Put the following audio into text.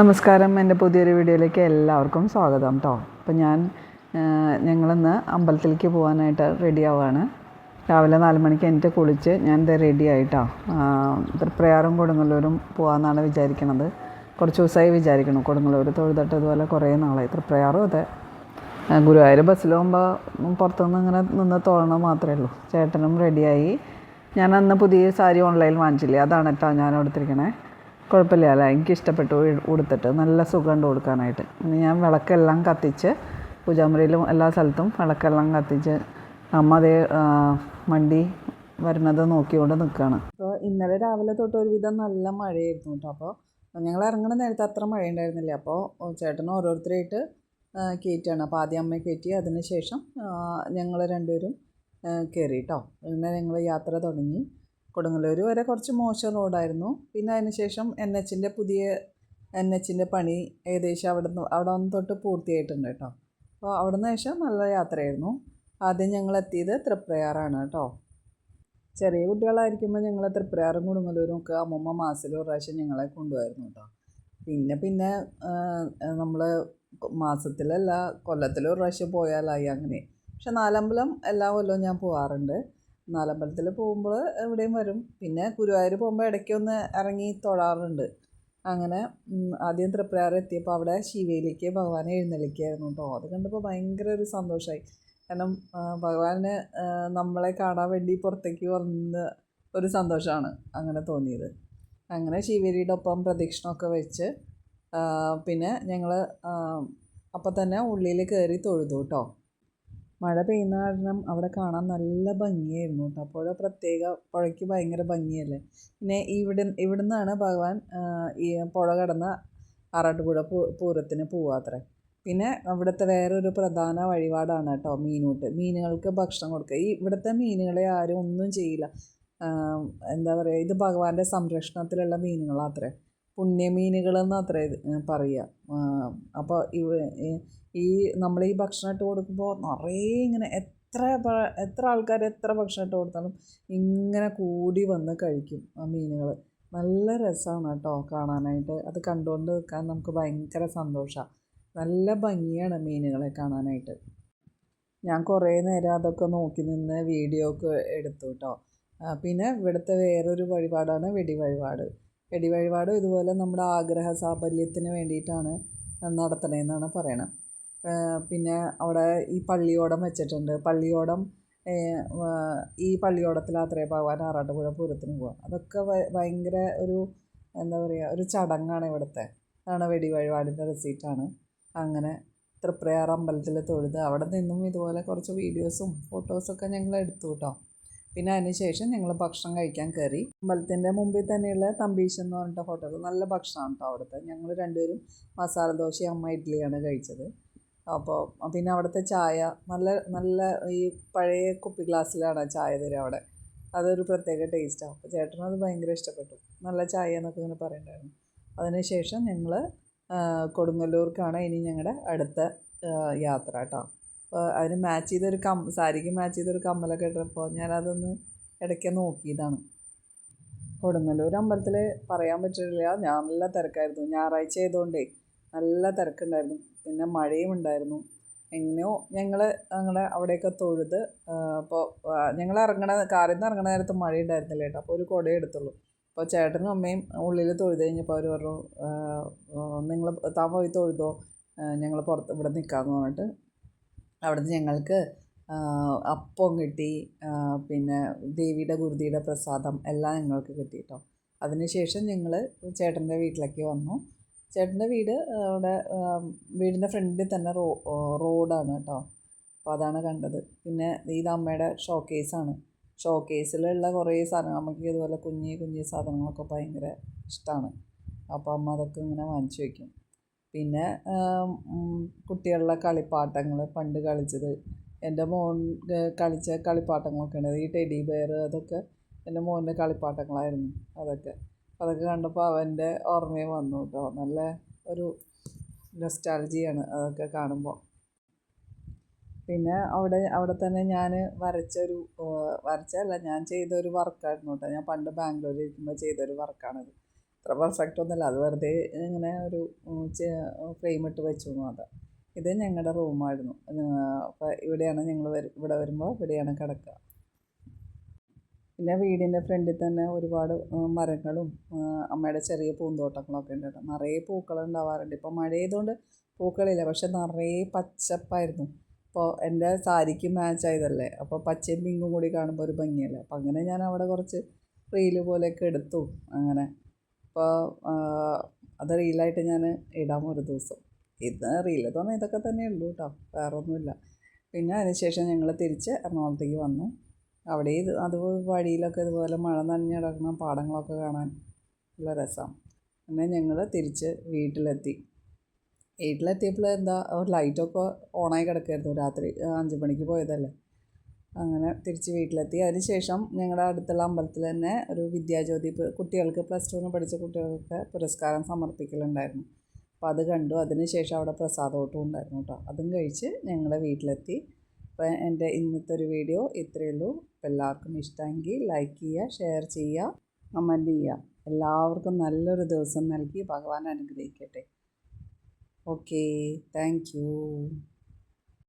നമസ്കാരം. എൻ്റെ പുതിയൊരു വീഡിയോയിലേക്ക് എല്ലാവർക്കും സ്വാഗതം കേട്ടോ. അപ്പോൾ ഞങ്ങളിന്ന് അമ്പലത്തിലേക്ക് പോകാനായിട്ട് റെഡി ആവുകയാണ്. രാവിലെ 4 മണിക്ക് എനിക്ക് കുളിച്ച് ഞാൻ ഇത് റെഡി ആയിട്ടോ. തൃപ്രയാറും കൊടുങ്ങല്ലൂരും പോകാമെന്നാണ് വിചാരിക്കണത്. കുറച്ച് ദിവസമായി വിചാരിക്കണം. കൊടുങ്ങല്ലൂർ തൊഴുതിട്ട് ഇതുപോലെ കുറേ നാളായി. തൃപ്രയാറും അതെ. ഗുരുവായൂർ ബസ്സിൽ പോകുമ്പോൾ പുറത്തുനിന്ന് ഇങ്ങനെ നിന്ന് തൊഴണം മാത്രമേ ഉള്ളൂ. ചേട്ടനും റെഡിയായി. ഞാൻ അന്ന് പുതിയ സാരി ഓൺലൈനിൽ വാങ്ങിച്ചില്ലേ, അതാണ് കേട്ടോ ഞാൻ എടുത്തിരിക്കണേ. കുഴപ്പമില്ല, എനിക്കിഷ്ടപ്പെട്ടു ഉടുത്തിട്ട്. നല്ല സുഖമുണ്ട് കൊടുക്കാനായിട്ട്. ഇനി ഞാൻ വിളക്കെല്ലാം കത്തിച്ച് പൂജാമുറിയിലും എല്ലാ സ്ഥലത്തും വിളക്കെല്ലാം കത്തിച്ച് അമ്മ അതേ വണ്ടി വരുന്നത് നോക്കിക്കൊണ്ട് നിൽക്കുകയാണ്. അപ്പോൾ ഇന്നലെ രാവിലെ തൊട്ട് ഒരുവിധം നല്ല മഴയായിരുന്നു കേട്ടോ. അപ്പോൾ ഞങ്ങൾ ഇറങ്ങുന്ന നേരത്തെ അത്ര മഴ ഉണ്ടായിരുന്നില്ല. അപ്പോൾ ചേട്ടനും ഓരോരുത്തരായിട്ട് കയറ്റുകയാണ്. അപ്പോൾ ആദ്യം അമ്മയെ കയറ്റി, അതിന് ശേഷം ഞങ്ങൾ രണ്ടുപേരും കയറി കേട്ടോ. അങ്ങനെ ഞങ്ങൾ യാത്ര തുടങ്ങി. കൊടുങ്ങല്ലൂർ വരെ കുറച്ച് മോശം റോഡായിരുന്നു. പിന്നെ അതിന് ശേഷം പുതിയ NHൻ്റെ പണി ഏകദേശം അവിടെ നിന്ന് തൊട്ട് പൂർത്തിയായിട്ടുണ്ട് കേട്ടോ. അപ്പോൾ അവിടെ നിന്ന് ശേഷം നല്ല യാത്രയായിരുന്നു. ആദ്യം ഞങ്ങൾ എത്തിയത് തൃപ്രയാറാണ് കേട്ടോ. ചെറിയ കുട്ടികളായിരിക്കുമ്പോൾ ഞങ്ങൾ തൃപ്രയാറും കൊടുങ്ങല്ലൂരും ഒക്കെ അമ്മൂമ്മ മാസത്തിൽ ഒരു പ്രാവശ്യം ഞങ്ങളെ കൊണ്ടുപോയിരുന്നു കേട്ടോ. പിന്നെ നമ്മൾ മാസത്തിലല്ല, കൊല്ലത്തിലൊരു പ്രാവശ്യം പോയാലായി അങ്ങനെ. പക്ഷെ നാലമ്പലം എല്ലാ കൊല്ലവും ഞാൻ പോകാറുണ്ട്. നാലമ്പലത്തിൽ പോകുമ്പോൾ എവിടെയും വരും. പിന്നെ ഗുരുവായൂർ പോകുമ്പോൾ ഇടയ്ക്കൊന്ന് ഇറങ്ങി തൊഴാറുണ്ട്. അങ്ങനെ ആദ്യം തൃപ്രയാർ എത്തിയപ്പോൾ അവിടെ ശിവയിലേക്ക് ഭഗവാനെ എഴുന്നള്ളിക്കുകയായിരുന്നു കേട്ടോ. അത് കണ്ടപ്പോൾ ഭയങ്കര ഒരു സന്തോഷമായി. കാരണം ഭഗവാന് നമ്മളെ കാണാൻ വേണ്ടി പുറത്തേക്ക് വന്ന ഒരു സന്തോഷമാണ് അങ്ങനെ തോന്നിയത്. അങ്ങനെ ശിവേലിയുടെ ഒപ്പം പ്രദക്ഷിണമൊക്കെ വെച്ച് പിന്നെ ഞങ്ങൾ അപ്പം തന്നെ ഉള്ളിൽ കയറി തൊഴുതു കേട്ടോ. മഴ പെയ്യുന്ന കാരണം അവിടെ കാണാൻ നല്ല ഭംഗിയായിരുന്നു കേട്ടോ. പുഴയ്ക്ക് ഭയങ്കര ഭംഗിയല്ലേ. പിന്നെ ഇവിടുന്നാണ് ഭഗവാൻ ഈ പുഴ കടന്ന് ആറാട്ടുപുഴ പൂരത്തിന് പോവാത്രേ. പിന്നെ അവിടുത്തെ വേറൊരു പ്രധാന വഴിപാടാണ് കേട്ടോ മീനുകൾക്ക് ഭക്ഷണം കൊടുക്കുക. ഇവിടുത്തെ മീനുകളെ ആരും ഒന്നും ചെയ്യില്ല. എന്താ പറയുക, ഇത് ഭഗവാന്റെ സംരക്ഷണത്തിലുള്ള മീനുകളാത്രേ. പുണ്യമീനുകളെന്ന് അത്രേ പറയുക. അപ്പോൾ നമ്മൾ ഈ ഭക്ഷണം ഇട്ട് കൊടുക്കുമ്പോൾ നിറയെ ഇങ്ങനെ എത്ര ആൾക്കാർ എത്ര ഭക്ഷണം ഇട്ട് കൊടുത്താലും ഇങ്ങനെ കൂടി വന്ന് കഴിക്കും ആ മീനുകൾ. നല്ല രസമാണ് കേട്ടോ കാണാനായിട്ട്. അത് കണ്ടുകൊണ്ട് നിൽക്കാൻ നമുക്ക് ഭയങ്കര സന്തോഷമാണ്. നല്ല ഭംഗിയാണ് മീനുകളെ കാണാനായിട്ട്. ഞാൻ കുറേ നേരം അതൊക്കെ നോക്കി നിന്ന് വീഡിയോ ഒക്കെ എടുത്തു കേട്ടോ. പിന്നെ ഇവിടുത്തെ വേറൊരു വഴിപാടാണ് വെടിവഴിപാട്. ഇതുപോലെ നമ്മുടെ ആഗ്രഹ സാഫല്യത്തിന് വേണ്ടിയിട്ടാണ് നടത്തണതെന്നാണ് പറയണത്. പിന്നെ അവിടെ ഈ പള്ളിയോടം വെച്ചിട്ടുണ്ട്. ഈ പള്ളിയോടത്തിലാത്രേ ഭഗവാൻ ആറാട്ടുപുഴ പൂരത്തിന് പോവുക. അതൊക്കെ ഭയങ്കര ഒരു എന്താ പറയുക, ഒരു ചടങ്ങാണ് ഇവിടുത്തെ. അതാണ് വെടിവഴിപാടിൻ്റെ റെസീറ്റാണ്. അങ്ങനെ തൃപ്രയാർ അമ്പലത്തിൽ തൊഴുത് അവിടെ നിന്നും ഇതുപോലെ കുറച്ച് വീഡിയോസും ഫോട്ടോസൊക്കെ ഞങ്ങൾ എടുത്തു കേട്ടോ. പിന്നെ അതിന് ശേഷം ഞങ്ങൾ ഭക്ഷണം കഴിക്കാൻ കയറി. അമ്പലത്തിൻ്റെ മുമ്പിൽ തന്നെയുള്ള തമ്പീശ് എന്ന് പറഞ്ഞിട്ട് ഹോട്ടൽ. നല്ല ഭക്ഷണമാണ് കേട്ടോ അവിടുത്തെ. ഞങ്ങൾ രണ്ടുപേരും മസാല ദോശയും അമ്മ ഇഡ്ഡലിയാണ് കഴിച്ചത്. അപ്പോൾ പിന്നെ അവിടുത്തെ ചായ നല്ല ഈ പഴയ കുപ്പി ഗ്ലാസ്സിലാണ് ചായ തരിക അവിടെ. അതൊരു പ്രത്യേക ടേസ്റ്റാണ്. അപ്പോൾ ചേട്ടനും അത് ഭയങ്കര ഇഷ്ടപ്പെട്ടു. നല്ല ചായ എന്നൊക്കെ ഇങ്ങനെ പറയണ്ടായിരുന്നു. അതിന് ശേഷം ഞങ്ങൾ കൊടുങ്ങല്ലൂർക്കാണ് ഇനി ഞങ്ങളുടെ അടുത്ത യാത്ര കേട്ടോ. അപ്പോൾ അതിന് സാരിക്ക് മാച്ച് ചെയ്തൊരു കമ്മലൊക്കെ ഇട്ടപ്പോൾ ഞാനതൊന്ന് ഇടയ്ക്ക് നോക്കിയതാണ്. കൊടുങ്ങല്ലൂർ അമ്പലത്തിൽ പറയാൻ പറ്റില്ല, ഞാൻ നല്ല തിരക്കായിരുന്നു. ഞായറാഴ്ച ആയതുകൊണ്ടേ നല്ല തിരക്കുണ്ടായിരുന്നു. പിന്നെ മഴയും ഉണ്ടായിരുന്നു. എങ്ങനെയോ ഞങ്ങളുടെ അവിടെയൊക്കെ തൊഴുത്. അപ്പോൾ ഞങ്ങൾ കാറിൽ നിന്ന് ഇറങ്ങണ നേരത്ത് മഴ ഉണ്ടായിരുന്നില്ല കേട്ടോ. അപ്പോൾ ഒരു കുടയേ എടുത്തുള്ളൂ. അപ്പോൾ ചേട്ടനും അമ്മയും ഉള്ളിൽ തൊഴുത് കഴിഞ്ഞപ്പോൾ അവർ പറഞ്ഞു, താൻ പോയി തൊഴുതോ, ഞങ്ങൾ ഇവിടെ നിൽക്കാമെന്ന് പറഞ്ഞിട്ട് അവിടുന്ന് ഞങ്ങൾക്ക് അപ്പം കിട്ടി. പിന്നെ ദേവിയുടെ ഗുരുതിയുടെ പ്രസാദം എല്ലാം ഞങ്ങൾക്ക് കിട്ടി കേട്ടോ. അതിനുശേഷം ഞങ്ങൾ ചേട്ടൻ്റെ വീട്ടിലേക്ക് വന്നു. ചേട്ടൻ്റെ വീട് അവിടെ വീടിൻ്റെ ഫ്രണ്ടിൽ തന്നെ റോഡാണ് കേട്ടോ. അപ്പോൾ അതാണ് കണ്ടത്. പിന്നെ ഇത് അമ്മയുടെ ഷോക്കേസാണ്. ഷോക്കേസിലുള്ള കുറേ സാധനങ്ങൾ, നമുക്ക് ഇതുപോലെ കുഞ്ഞു സാധനങ്ങളൊക്കെ ഭയങ്കര ഇഷ്ടമാണ്. അപ്പോൾ അമ്മ അതൊക്കെ ഇങ്ങനെ വാങ്ങിച്ചു വയ്ക്കും. പിന്നെ കുട്ടികളുടെ കളിപ്പാട്ടങ്ങൾ, പണ്ട് കളിച്ചത്, എൻ്റെ മോൻ കളിച്ച കളിപ്പാട്ടങ്ങളൊക്കെ ഉണ്ട്. ഈ ടെഡി ബെയർ, അതൊക്കെ എൻ്റെ മോൻ്റെ കളിപ്പാട്ടങ്ങളായിരുന്നു. അതൊക്കെ കണ്ടപ്പോൾ അവൻ്റെ ഓർമ്മയും വന്നു കേട്ടോ. നല്ല ഒരു നൊസ്റ്റാൾജിയാണ് അതൊക്കെ കാണുമ്പോൾ. പിന്നെ അവിടെ തന്നെ ഞാൻ ഞാൻ ചെയ്തൊരു വർക്കായിരുന്നു കേട്ടോ. ഞാൻ പണ്ട് ബാംഗ്ലൂരിൽ ഇരിക്കുമ്പോൾ ചെയ്തൊരു വർക്കാണത്. അത്ര പെർഫെക്റ്റ് ഒന്നുമല്ല, അത് വെറുതെ ഇങ്ങനെ ഒരു ഫ്രെയിം ഇട്ട് വെച്ചു മാത്രം. ഇത് ഞങ്ങളുടെ റൂമായിരുന്നു. അപ്പോൾ ഇവിടെയാണ് ഞങ്ങൾ ഇവിടെ വരുമ്പോൾ ഇവിടെയാണ് കിടക്കുക. പിന്നെ വീടിൻ്റെ ഫ്രണ്ടിൽ തന്നെ ഒരുപാട് മരങ്ങളും അമ്മയുടെ ചെറിയ പൂന്തോട്ടങ്ങളൊക്കെ ഉണ്ട് കേട്ടോ. നിറയെ പൂക്കളുണ്ടാവാറുണ്ട്. ഇപ്പോൾ മഴ ചെയ്തുകൊണ്ട് പൂക്കളില്ല, പക്ഷെ നിറയെ പച്ചപ്പായിരുന്നു. അപ്പോൾ എൻ്റെ സാരിക്ക് മാച്ച് ആയതല്ലേ, അപ്പോൾ പച്ചയും പിങ്കും കൂടി കാണുമ്പോൾ ഒരു ഭംഗിയല്ലേ. അപ്പോൾ അങ്ങനെ ഞാൻ അവിടെ കുറച്ച് റീല് പോലെയൊക്കെ എടുത്തു. അങ്ങനെ അപ്പോൾ അത് റീലായിട്ട് ഞാൻ ഇടാം ഒരു ദിവസം. ഇത് റീൽ തോന്നുന്നത് ഇതൊക്കെ തന്നെ ഉള്ളൂ കേട്ടോ, വേറെ ഒന്നുമില്ല. പിന്നെ അതിനുശേഷം ഞങ്ങൾ തിരിച്ച് എറണാകുളത്തേക്ക് വന്നു. അവിടെ അത് വഴിയിലൊക്കെ ഇതുപോലെ മഴ നനഞ്ഞ് കിടക്കുന്ന പാടങ്ങളൊക്കെ കാണാൻ നല്ല രസമാണ്. പിന്നെ ഞങ്ങൾ തിരിച്ച് വീട്ടിലെത്തിയപ്പോൾ എന്താ ഒരു ലൈറ്റൊക്കെ ഓണായി കിടക്കുമായിരുന്നു. രാത്രി 5 മണിക്ക് പോയതല്ലേ. അങ്ങനെ തിരിച്ച് വീട്ടിലെത്തി. അതിനുശേഷം ഞങ്ങളുടെ അടുത്തുള്ള അമ്പലത്തിൽ തന്നെ ഒരു വിദ്യാജ്യോതി കുട്ടികൾക്ക് +2 പഠിച്ച കുട്ടികൾക്ക് പുരസ്കാരം സമർപ്പിക്കലുണ്ടായിരുന്നു. അപ്പോൾ അത് കണ്ടു. അതിനുശേഷം അവിടെ പ്രസാദോട്ടം ഉണ്ടായിരുന്നു കേട്ടോ. അതും കഴിച്ച് ഞങ്ങൾ വീട്ടിലെത്തി. അപ്പോൾ എൻ്റെ ഇന്നത്തെ ഒരു വീഡിയോ ഇത്രയേ ഉള്ളൂ. അപ്പോൾ എല്ലാവർക്കും ഇഷ്ടമെങ്കിൽ ലൈക്ക് ചെയ്യുക, ഷെയർ ചെയ്യുക, കമൻറ്റ് ചെയ്യുക. എല്ലാവർക്കും നല്ലൊരു ദിവസം നൽകി ഭഗവാൻ അനുഗ്രഹിക്കട്ടെ. Okay, thank you.